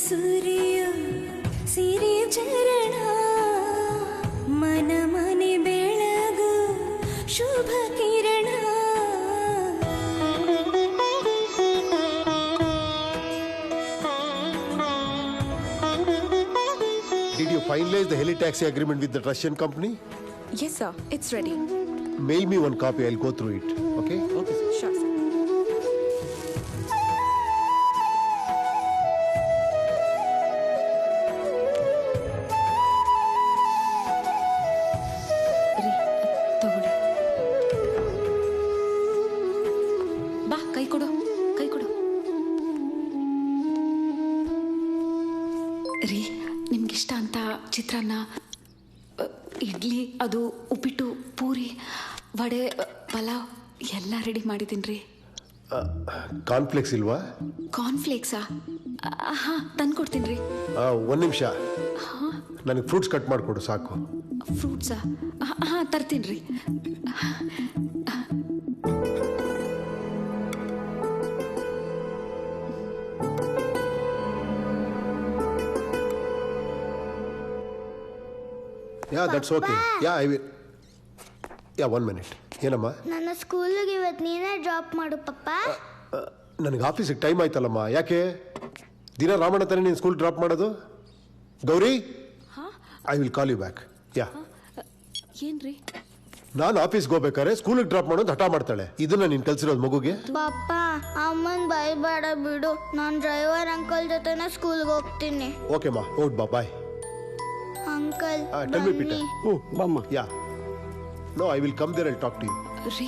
ಸೂರ್ಯ ಸಿರಿ ಚರಣ ಮನ ಮನೆ ಬೆಳಗು ಶುಭ ಕಿರಣ. Did you finalize the heli-taxi agreement with the Russian company? Yes, sir. It's ready. Mail me one copy. I'll go through it. Okay? Okay, sir. Sure, sir. ರೀ, ತಗೊಳ್ಳಿ. ಬಾ, ಕೈ ಕೊಡು. ಕೈ ಕೊಡು. ರೀ, ನಿಮ್ಗಿಷ್ಟ ಅಂತ ಚಿತ್ರಾನ್ನ, ಇಡ್ಲಿ, ಅದು ಉಪ್ಪಿಟ್ಟು, ಪೂರಿ, ವಡೆ, ಪಲಾವ್ ಎಲ್ಲ ರೆಡಿ ಮಾಡಿದ್ದೀನಿ ರೀ. ಕಾನ್ಫ್ಲೆಕ್ಸ್ ಇಲ್ವಾ? ಕಾರ್ನ್ಫ್ಲೇಕ್ಸಾ? ಹಾಂ, ತಂದು ಕೊಡ್ತೀನಿ ರೀ. ಒಂದು ನಿಮಿಷ, ನನಗೆ ಫ್ರೂಟ್ಸ್ ಕಟ್ ಮಾಡಿಕೊಡು ಸಾಕು. ಫ್ರೂಟ್ಸಾ? ಹಾಂ, ತರ್ತೀನಿ ರೀ. Yeah, that's okay. Yeah, I will. Yeah, 1 minute. ಏನಮ್ಮ? ನನ್ನ ಸ್ಕೂಲಿಗೆ ಇವತ್ತು ನೀನೇ ಡ್ರಾಪ್ ಮಾಡು ಪಪ್ಪ. ನನಗೆ ಆಫೀಸಿಗೆ ಟೈಮ್ ಆಯ್ತಲ್ಲಮ್ಮ. ಯಾಕೆ ದಿನ ರಾಮಣ್ಣ ತಾನೇ ನೀನು ಸ್ಕೂಲ್ ಡ್ರಾಪ್ ಮಾಡೋದು? Gauri, I will call you back. Yeah. ಏನ್ರಿ? ನಾನು ಆಫೀಸ್ಗೆ ಹೋಗ್ಬೇಕಾದ್ರೆ ಸ್ಕೂಲಿಗೆ ಡ್ರಾಪ್ ಮಾಡೋದು ಹಠ ಮಾಡ್ತಾಳೆ. ಇದನ್ನ ನೀನು ಕಲ್ಸಿರೋದು ಮಗುಗೆ? ಪಪ್ಪ, ಅಮ್ಮನ್ ಬೈಬೇಡ ಬಿಡು. ನಾನು ಡ್ರೈವರ್ ಅಂಕಲ್ ಜೊತೆನೇ ಸ್ಕೂಲ್ಗೆ ಹೋಗ್ತೀನಿ. ಓಕೆ ಮಾ, ಓಟ್ ಬಾ, bye. Uncle, Tell me, Peter. Oh, Mama. Yeah. No, I will come there and talk to you. ರೀ,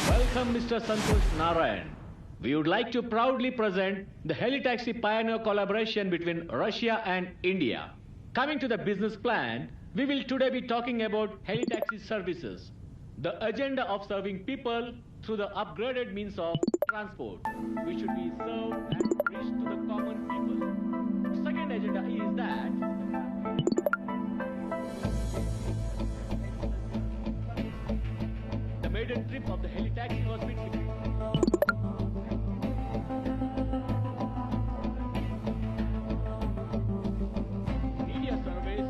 Welcome, Mr. Santosh Narayan. We would like to proudly present the heli-taxi pioneer collaboration between Russia and India. Coming to the business plan, we will today be talking about heli-taxi services, the agenda of serving people through the upgraded means of transport, which should be served and reached to the common people. Second agenda is that the maiden trip of the heli-taxi was between media surveys,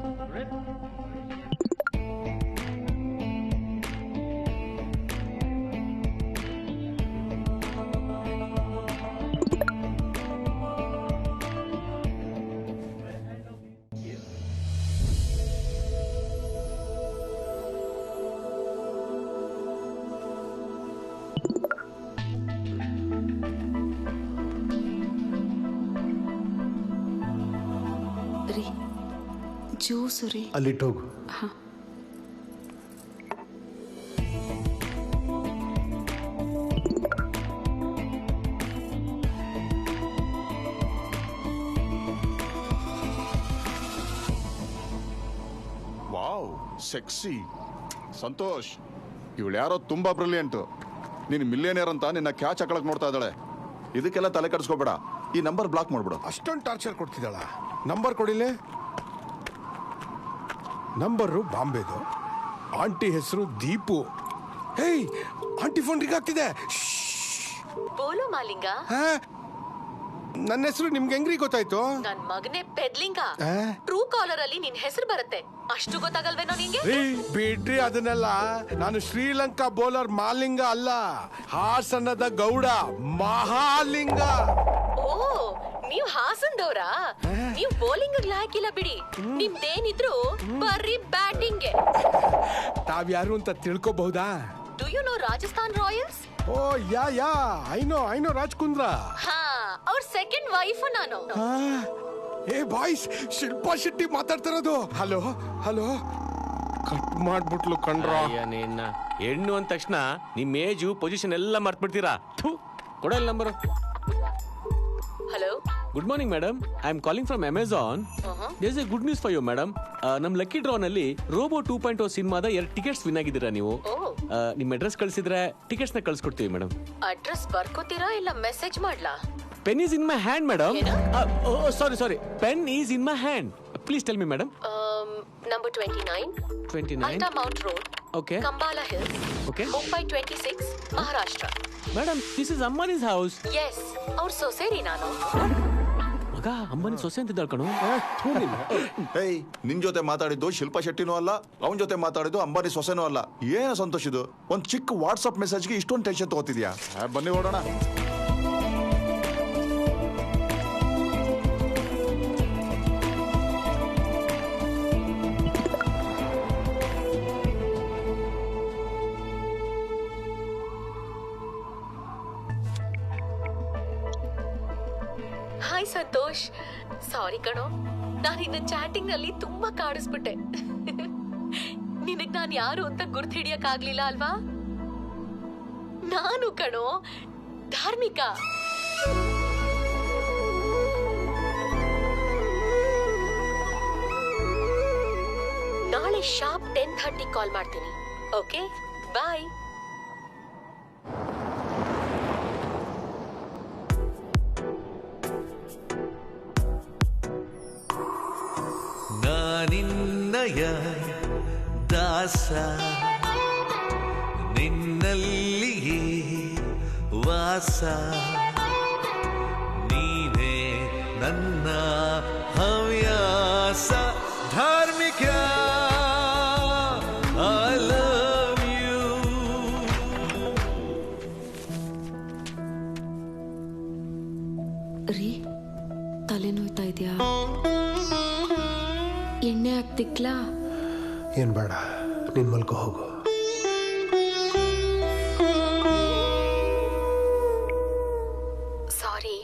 ರೀ, juice ರೀ. ಅಲ್ಲಿಟ್ಟೋಗು. ಹಾಂ. Wow, sexy. Santosh, ಇವಳು ಯಾರೋ ತುಂಬಾ brilliant. ನೀನು millionaire ಅಂತ ನಿನ್ನ catch ಹಾಕೊಳಕ್ ನೋಡ್ತಾ ಇದ್ದಾಳೆ. ಇದಕ್ಕೆಲ್ಲ ತಲೆ ಕೆಡಿಸ್ಕೋಬೇಡ. ಈ ನಂಬರ್ ಬ್ಲಾಕ್ ಮಾಡ್ಬಿಡು. ಅಷ್ಟೊಂದು ಟಾರ್ಚರ್ ಕೊಡ್ತಿದ್ದಾಳ. ನಂಬರ್ ಕೊಡಿಲೆ. ನಂಬರು ಬಾಂಬೆದು. ಆಂಟಿ ಹೆಸರು ದೀಪು. ಹೇಯ್, ಆಂಟಿ ಫೋನ್ ರಿಂಗ್ ಆಗ್ತಿದೆ. ಬೋಲು ಮಾಲಿಂಗ. ನನ್ನ ಹೆಸರು ನಿಮ್ಗೆ ಹೆಂಗ್ರಿ ಗೊತ್ತಾಯ್ತು? ನನ್ ಮಗನೇ ಪೆದ್ಲಿಂಗ. ಟ್ರೂ ಕಾಲರ್ ಅಲ್ಲಿ ನಿನ್ ಹೆಸರು ಬರುತ್ತೆ. ಅಷ್ಟು ಗೊತ್ತಾಗಲ್ವೇನೋ ನಿಂಗೆ? ರೀ, ಬಿಡ್ರಿ ಅದನ್ನೆಲ್ಲ. ನಾನು ಶ್ರೀಲಂಕಾ ಬೌಲರ್ ಮಾಲಿಂಗ ಅಲ್ಲ, ಹಾಸನದ ಗೌಡ ಮಹಾಲಿಂಗ. ಓ, ನೀವ್ ಹಾಸನ್ದವ್ರಾ? ನೀವ್ ಬೌಲಿಂಗ್ ಹಾಕಿಲ್ಲ ಬಿಡಿ. ನಿಮ್ದೇನಿದ್ರು ಬರ್ರಿ ಬ್ಯಾಟಿಂಗ್. ತಾವ್ಯಾರು ಅಂತ ತಿಳ್ಕೋಬಹುದಾ? Do you know Rajasthan Royals? Oh yeah I know Raj Kundra. ಹಾ, ಅವ್ರ ಸೆಕೆಂಡ್ ವೈಫ್ ನಾನು. ಏ ಬಾಯ್ಸ್, ಶಿಲ್ಪಾ ಶೆಟ್ಟಿ ಮಾತಾಡ್ತಿರೋದು. Hello hello. ಕಟ್ ಮಾಡ್ಬಿಟ್ಲು ಕಣ್ರ. ನಿನ್ನ ಹೆಣ್ಣು ಅಂದ ತಕ್ಷಣ ನಿಮ್ ಏಜು ಪೊಸಿಷನ್ ಎಲ್ಲ ಮರ್ತ್ಬಿಡ್ತೀರಾ. ಕೊಡಲ್ಲ number. Hello, good morning madam. I am calling from Amazon. There is a good news for you madam. ನಮ್ ಲಕ್ಕಿ ಡ್ರಾ ನಲ್ಲಿ ರೋಬೋ 2.0 ಸಿನಿಮಾದ 2 ಟಿಕೆಟ್ಸ್ ವಿನ್ ಆಗಿದ್ದೀರಾ ನೀವು. ನಿಮ್ ಅಡ್ರೆಸ್ ಕಳಿಸಿದ್ರೆ ಟಿಕೆಟ್ಸ್ ನ ಕಳ್ಸಿಕೊಡ್ತೀವಿ ಮೇಡಮ್. ಅಡ್ರೆಸ್ ಬರ್ಕೋತೀರಾ ಇಲ್ಲ ಮೆಸೇಜ್ ಮಾಡ್ಲಾ? Pen is in my hand madam. Sorry pen is in my hand. Please tell me madam. Number 29 29. Altamount Road, Okay. Kambala Hills, Okay. Mumbai 26, Maharashtra. Madam this is Ambani's house. Yes, ಅವ್ರ ಸೊಸೆರಿ ನಾನು. ಮಗ ಅಂಬಾನಿ ಸೊಸೆ ಅಂತಿದ್ದಾಳ್ ಕಣೋ. ಏಯ್ ನಿನ್ ಜೊತೆ ಮಾತಾಡಿದ್ದು ಶಿಲ್ಪಾ ಶೆಟ್ಟಿನೂ ಅಲ್ಲ, ಅವನ ಜೊತೆ ಮಾತಾಡಿದ್ದು ಅಂಬಾನಿ ಸೊಸೆನೂ ಅಲ್ಲ. ಏನು ಸಂತೋಷ್ ಇದು? ಒಂದ್ ಚಿಕ್ಕ ವಾಟ್ಸಪ್ ಮೆಸೇಜ್ಗೆ ಇಷ್ಟೊಂದು ಟೆನ್ಷನ್ ತಗೋತಿದ್ಯಾ? ಬನ್ನಿ ಓಡೋಣ. ಹಾಯ್ ಸಂತೋಷ್, ಸಾರಿ ಕಣೋ, ನಾನು ಇನ್ನ ಚಾಟಿಂಗ್ ನಲ್ಲಿ ತುಂಬಾ ಕಾಡಿಸ್ಬಿಟ್ಟೆ. ನಿನಗ್ ನಾನು ಯಾರು ಅಂತ ಗುರ್ತು ಹಿಡಿಯಕ್ ಆಗ್ಲಿಲ್ಲ ಅಲ್ವಾ? ನಾನು ಕಣೋ, ಧಾರ್ಮಿಕ. ನಾಳೆ ಶಾರ್ಪ್ 10:30 ಕಾಲ್ ಮಾಡ್ತೀನಿ. ಓಕೆ, ಬಾಯ್. ನಾನಿನ್ನಯ ದಾಸ, ನಿನ್ನಲ್ಲಿಯೇ ವಾಸ, ನೀನೇ ನನ್ನ ಹವ್ಯಾಸ. ಧಾರ್ಮಿಕ ಐ ಲವ್ ಯು. ರೀ, ತಲೆನೋಯ್ತಾ ಇದೆಯಾ? ಎಣ್ಣೆ ಹಾಕ್ತಿಕ್ಲಾ? ಏನ್ ಬೇಡ, ನೀನ್ ಮಲ್ಕೋ ಹೋಗು. ಸಾರಿ,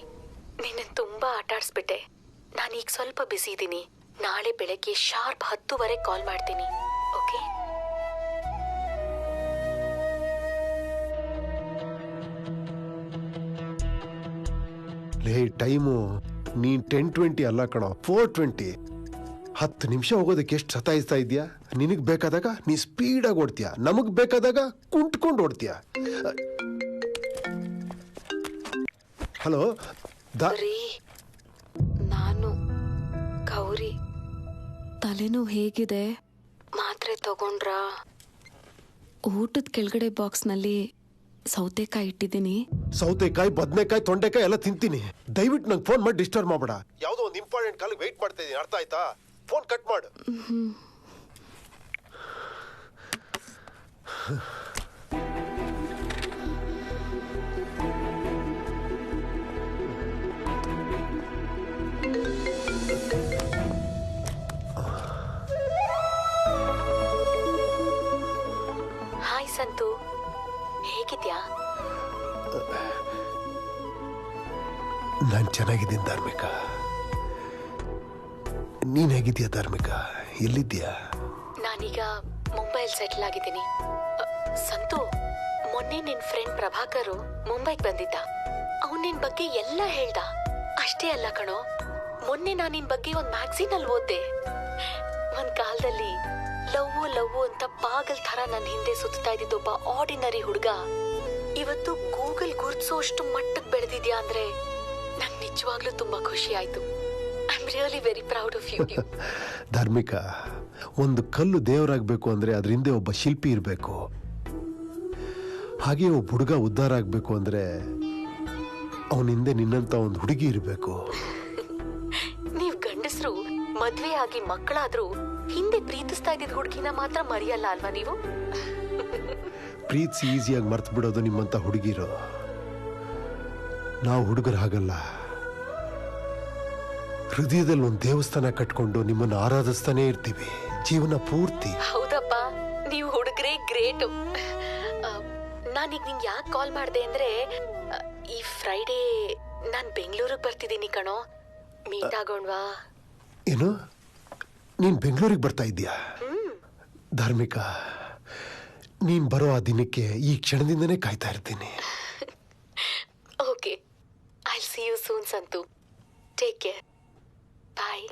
ನಿನ್ನ ತುಂಬಾ ಆಟಾಡ್ಸ್ಬಿಟ್ಟೆ. ನಾನೀಗ ಸ್ವಲ್ಪ ಬಿಸಿ ಇದ್ದೀನಿ. ನಾಳೆ ಬೆಳಗ್ಗೆ ಶಾರ್ಪ್ 10:00 ಕಾಲ್ ಮಾಡ್ತೀನಿ. ಓಕೆ? ಲೇ, ಟೈಮು ನೀನ್ 10:20 ಅಲ್ಲ ಕಣೋ, 4:20. 10 ನಿಮಿಷ ಹೋಗೋದಕ್ಕೆ ಎಷ್ಟು ಸತಾಯಿಸ್ತಾ ಇದೆಯಾ? ನಿನಗೆ ಬೇಕಾದಾಗ ನೀ ಸ್ಪೀಡಾಗಿ ಓಡ್ತೀಯ, ನಮಗ್ ಬೇಕಾದಾಗ ಕುಂಟ್ಕೊಂಡು ಓಡ್ತೀಯ. ಹಲೋ ರೀ, ನಾನು ಗೌರಿ. ತಲೆನೋವು ಹೇಗಿದೆ? ಮಾತ್ರೆ ತಗೊಂಡ್ರಾ? ಊಟದ ಕೆಳಗಡೆ ಬಾಕ್ಸ್ನಲ್ಲಿ ಸೌತೆಕಾಯಿ ಇಟ್ಟಿದ್ದೀನಿ. ಸೌತೆಕಾಯಿ, ಬದನೆಕಾಯಿ, ತೊಂಡೆಕಾಯಿ ಎಲ್ಲ ತಿಂತೀನಿ. ದಯವಿಟ್ಟು ನಂಗೆ ಫೋನ್ ಮಾಡಿ ಡಿಸ್ಟರ್ಬ್ ಮಾಡಬೇಡ. ಯಾವುದೋ ಒಂದು ಇಂಪಾರ್ಟೆಂಟ್ ಕಾಲಿಗೆ ವೆಯ್ಟ್ ಮಾಡ್ತಾ ಇದ್ದೀನಿ, ಅರ್ಥ ಆಯ್ತಾ? ಫೋನ್ ಕಟ್ ಮಾಡು. ಹಾಯ್ ಸಂತು, ಹೇಗಿದ್ಯಾ? ನಾನು ಚೆನ್ನಾಗಿದ್ದೀನಿ ಧಾರ್ಮಿಕ. ನೀನ್ ಹೇಗಿದ್ಯಾ ಧಾರ್ಮಿಕ? ಎಲ್ಲಿದ್ಯಾ? ನಾನೀಗ ಮುಂಬೈಲ್ ಸೆಟ್ಲ್ ಆಗಿದ್ದೀನಿ. ಸಂತು, ಮೊನ್ನೆ ನಿನ್ ಫ್ರೆಂಡ್ ಪ್ರಭಾಕರು ಮುಂಬೈಗೆ ಬಂದಿದ್ದ. ಅವ್ನು ನಿನ್ ಬಗ್ಗೆ ಎಲ್ಲ ಹೇಳ್ದ. ಅಷ್ಟೇ ಅಲ್ಲ ಕಣೋ, ಮೊನ್ನೆ ನಾನು ನಿನ್ ಬಗ್ಗೆ ಒಂದ್ ಮ್ಯಾಗ್ಝೀನ್ ಅಲ್ಲಿ ಓದ್ದೆ. ಒಂದ್ ಕಾಲದಲ್ಲಿ ಲವ್ ಅಂತ ಪಾಗಲ್ ತರ ನನ್ನ ಹಿಂದೆ ಸುತ್ತಾ ಇದ್ದಿದ್ದೊಬ್ಬ ಆರ್ಡಿನರಿ ಹುಡುಗ ಇವತ್ತು ಗೂಗಲ್ ಗುರ್ತಿಸೋ ಅಷ್ಟು ಮಟ್ಟಕ್ಕೆ ಬೆಳೆದಿದ್ಯಾ ಅಂದ್ರೆ ನಂಗೆ ನಿಜವಾಗ್ಲೂ ತುಂಬಾ ಖುಷಿ ಆಯ್ತು. I am really very proud of you. ಧಾರ್ಮಿಕ, ಒಂದು ಕಲ್ಲು ದೇವರಾಗಬೇಕು ಅಂದ್ರೆ ಅದ್ರ ಹಿಂದೆ ಒಬ್ಬ ಶಿಲ್ಪಿ ಇರಬೇಕು. ಹಾಗೆ ಒಬ್ಬ ಹುಡುಗ ಉದ್ಧಾರ ಆಗ್ಬೇಕು ಅಂದ್ರೆ ಅವನ ಹಿಂದೆ ನಿನ್ನಂತ ಒಂದು ಹುಡುಗಿ ಇರಬೇಕು. ನೀವ್ ಗಂಡಸರು ಮದ್ವೆ ಆಗಿ ಮಕ್ಕಳಾದ್ರೂ ಹಿಂದೆ ಪ್ರೀತಿಸ್ತಾ ಇದ್ದಿದ್ ಹುಡುಗಿನ ಮಾತ್ರ ಮರೆಯಲ್ಲ ಅಲ್ವಾ ನೀವು? ಪ್ರೀತಿಸಿ ಈಸಿಯಾಗಿ ಮರ್ತು ಬಿಡೋದು ನಿಮ್ಮಂತ ಹುಡುಗಿರು. ನಾವು ಹುಡುಗರು ಹಾಗಲ್ಲ. ಹೃದಯದಲ್ಲಿ ಒಂದು ದೇವಸ್ಥಾನ ಕಟ್ಕೊಂಡು ನಿಮ್ಮನ್ನು ಆರಾಧಿಸ್ತಾನೆ ಇರ್ತೀವಿ ಜೀವನ ಪೂರ್ತಿ. ಹೌದಪ್ಪ, ನೀವು ಹುಡುಗರೇ ಗ್ರೇಟು. ನಾನೀಗ ನಿಂಗೆ ಯಾಕೆ ಕಾಲ್ ಮಾಡಿದೆ ಅಂದ್ರೆ, ಈ ಫ್ರೈಡೇ ನಾನು ಬೆಂಗಳೂರಿಗೆ ಬರ್ತಿದ್ದೀನಿ ಕಣೋ. ಮೀಟ್ ಆಗೋಣವಾ? ಏನು, ನೀನ್ ಬೆಂಗಳೂರಿಗೆ ಬರ್ತಾ ಇದ್ದೀಯಾ? ಧಾರ್ಮಿಕ, ನೀನ್ ಬರೋ ಆ ದಿನಕ್ಕೆ ಈ ಕ್ಷಣದಿಂದನೇ ಕಾಯ್ತಾ ಇರ್ತೀನಿ. Okay, I will see you soon Santu. Take care. Bye.